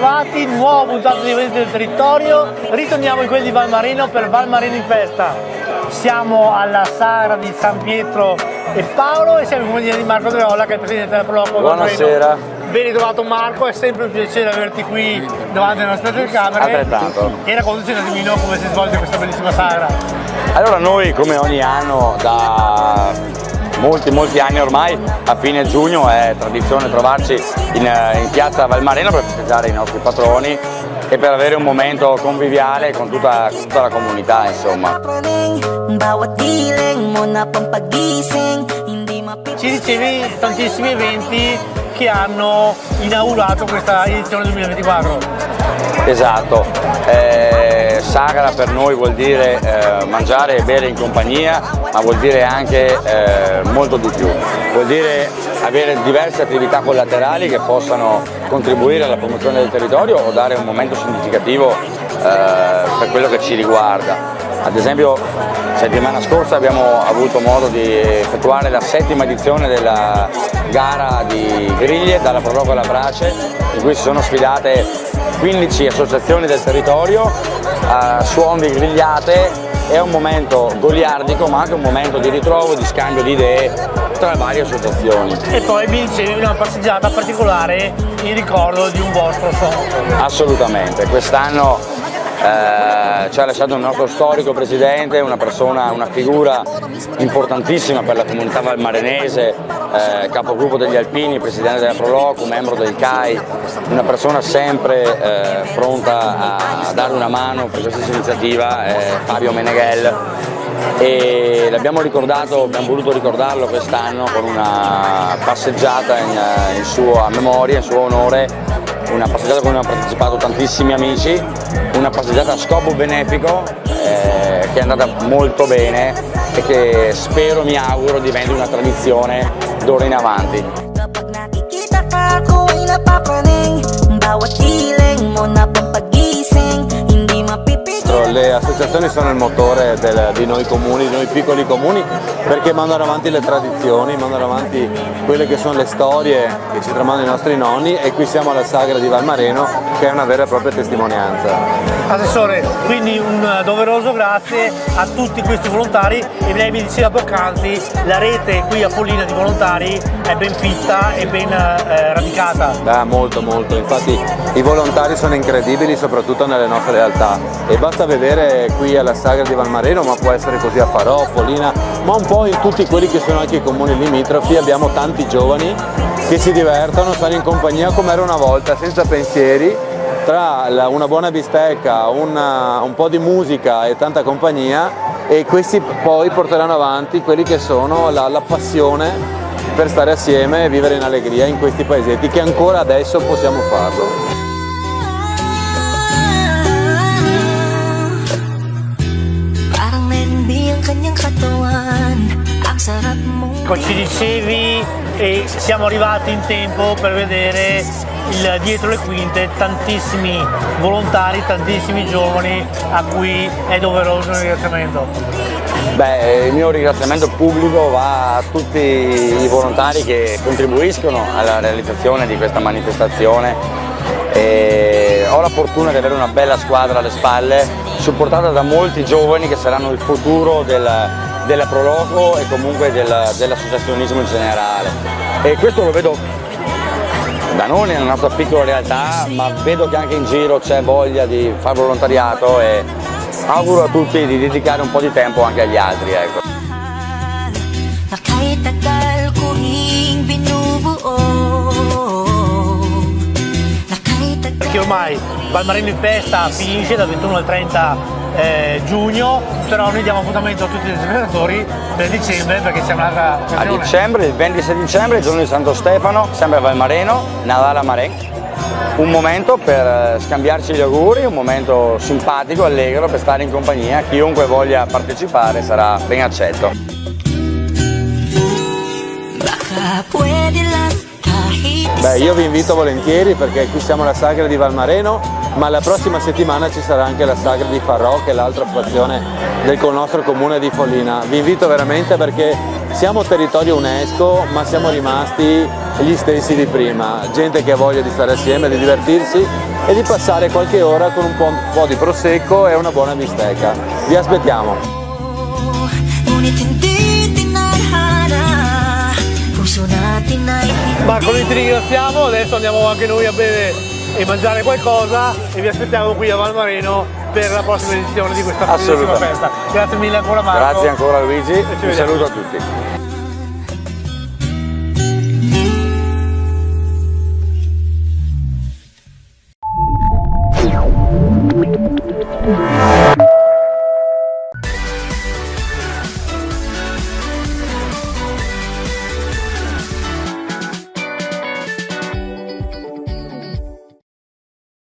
bentrovati, nuova puntata di Eventi del Territorio. Ritorniamo in quelli di Valmareno per Valmareno in Festa. Siamo alla sagra di San Pietro e Paolo e siamo in compagnia di Marco Dreolla, che è il presidente della Proloco. Buonasera. Ben ritrovato Marco, è sempre un piacere averti qui davanti alle nostre telecamere. Altrettanto. E raccontaci un attimino come si svolge questa bellissima sagra. Allora, noi come ogni anno da molti anni ormai, a fine giugno è tradizione trovarci in piazza Valmareno per festeggiare i nostri patroni e per avere un momento conviviale con tutta la comunità, insomma. Ci dicevi tantissimi eventi che hanno inaugurato questa edizione 2024. Esatto, sagra per noi vuol dire mangiare e bere in compagnia, ma vuol dire anche molto di più, vuol dire avere diverse attività collaterali che possano contribuire alla promozione del territorio o dare un momento significativo per quello che ci riguarda. Ad esempio, settimana scorsa abbiamo avuto modo di effettuare la 7ª edizione della gara di griglie dalla Proloco alla Brace, in cui si sono sfidate 15 associazioni del territorio a suon di grigliate. È un momento goliardico, ma anche un momento di ritrovo, di scambio di idee tra varie associazioni. E poi mi dicevi una passeggiata particolare in ricordo di un vostro socio. Assolutamente, quest'anno ci ha lasciato il nostro storico presidente, una persona, una figura importantissima per la comunità valmarenese, capogruppo degli Alpini, presidente della Proloco, membro del CAI, una persona sempre pronta a dare una mano per qualsiasi iniziativa, Fabio Meneghel. E l'abbiamo ricordato, abbiamo voluto ricordarlo quest'anno con una passeggiata in sua memoria, in suo onore, una passeggiata con cui hanno partecipato tantissimi amici, una passeggiata a scopo benefico che è andata molto bene e che spero, mi auguro, diventi una tradizione d'ora in avanti. Le associazioni sono il motore di noi comuni, di noi piccoli comuni, perché mandano avanti le tradizioni, mandano avanti quelle che sono le storie che ci tramandano i nostri nonni, e qui siamo alla sagra di Valmareno, che è una vera e propria testimonianza. Assessore, quindi un doveroso grazie a tutti questi volontari, e lei mi diceva poc'anzi, la rete qui a Follina di volontari è ben fitta e ben radicata. Molto, infatti i volontari sono incredibili, soprattutto nelle nostre realtà, e basta vedere qui alla sagra di Valmareno, ma può essere così a Farò, Follina, ma un po' in tutti quelli che sono anche i comuni limitrofi. Abbiamo tanti giovani che si divertono, stanno in compagnia come era una volta, senza pensieri, tra una buona bistecca, un po' di musica e tanta compagnia, e questi poi porteranno avanti quelli che sono la passione per stare assieme e vivere in allegria in questi paesetti, che ancora adesso possiamo farlo. Ci dicevi, e siamo arrivati in tempo per vedere il dietro le quinte, tantissimi volontari, tantissimi giovani a cui è doveroso un ringraziamento. Il mio ringraziamento pubblico va a tutti i volontari che contribuiscono alla realizzazione di questa manifestazione. Ho la fortuna di avere una bella squadra alle spalle, supportata da molti giovani che saranno il futuro della Proloco e comunque dell'associazionismo in generale. E questo lo vedo da noi nella nostra piccola realtà, ma vedo che anche in giro c'è voglia di fare volontariato, e auguro a tutti di dedicare un po' di tempo anche agli altri. Ecco. Perché ormai Valmareno in Festa finisce dal 21 al 30 giugno, però noi diamo appuntamento a tutti gli spettatori per dicembre, perché c'è un'altra occasione. A dicembre, il 26 dicembre, il giorno di Santo Stefano, sempre a Valmareno, Nadal a Maren. Un momento per scambiarci gli auguri, un momento simpatico, allegro, per stare in compagnia. Chiunque voglia partecipare sarà ben accetto. Io vi invito volentieri, perché qui siamo alla sagra di Valmareno, ma la prossima settimana ci sarà anche la sagra di Farò, che è l'altra frazione del nostro comune di Follina. Vi invito veramente, perché siamo territorio UNESCO, ma siamo rimasti gli stessi di prima, gente che ha voglia di stare assieme, di divertirsi e di passare qualche ora con un po' di prosecco e una buona bistecca. Vi aspettiamo! Marco, noi ti ringraziamo, adesso andiamo anche noi a bere e mangiare qualcosa e vi aspettiamo qui a Valmareno per la prossima edizione di questa bellissima festa. Grazie mille ancora Marco. Grazie ancora Luigi, un vediamo. saluto a tutti.